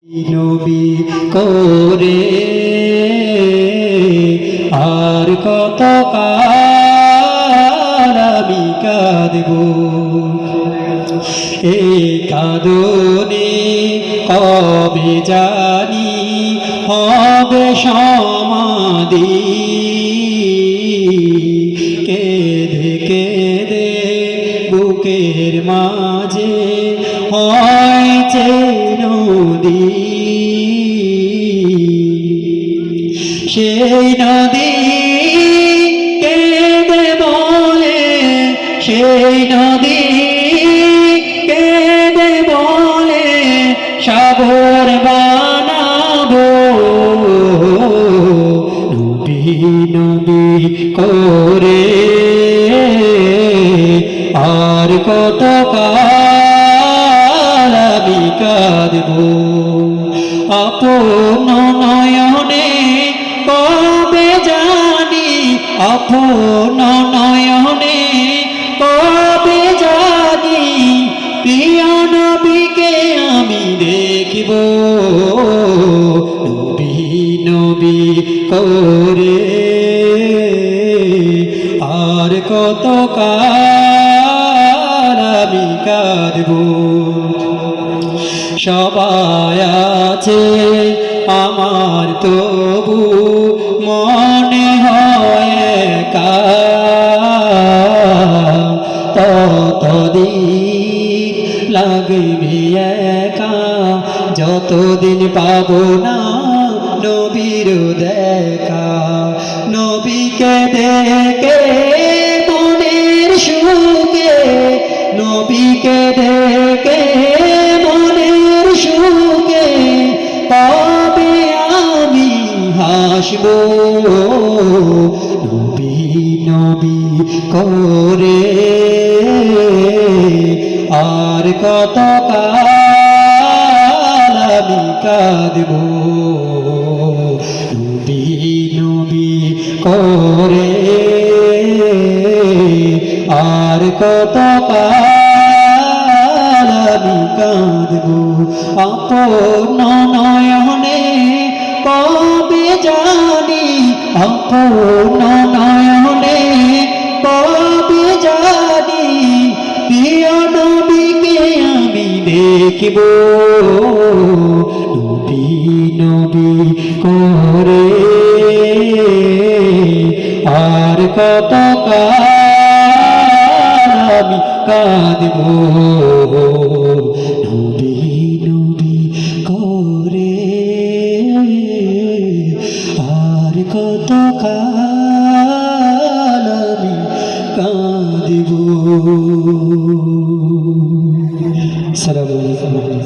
নবী করে আর কত কাল আমি কাঁদব, এই কাঁদনে কবে জানি হবে সমাধি। কেঁদে কেঁদে বুকের মাঝে হয়েছে নদী, সেই নদী কেঁদে বলে, সেই নদী কেঁদে বলে সাগর বানাবো। নবী নবী করে আর কত কাল আমি কাঁদব, আপন নয়নে কবে জানি, আপন নয়নে কবে জানি প্রিয় নবীকে আমি দেখিব। নবী নবী করে আর কত কাল আমি কাঁদব। সবাই আছে আমার তবু মনে হয় একা, ততদিন লাগবে একা যতদিন পাবো না নবীর দেখা। নবীকে দেখে মনের সুখে, নবীকে দেখে মনের সুখে তবে আমি হাসব। নবী নবী করে আর কত কাল আমি কাঁদব। নবী নবী করে আর কত কাল আমি কাঁদব। আপন নয়নে কবে জানি, আপন নয়নে কবে জানি প্রিয় নবীকে আমি দেখিব। নবী নবী করে আর কত কাল আমি কাঁদব। নবী নবী করে আর কত কাল আমি কাঁদব। আসসালামু আলাইকুম।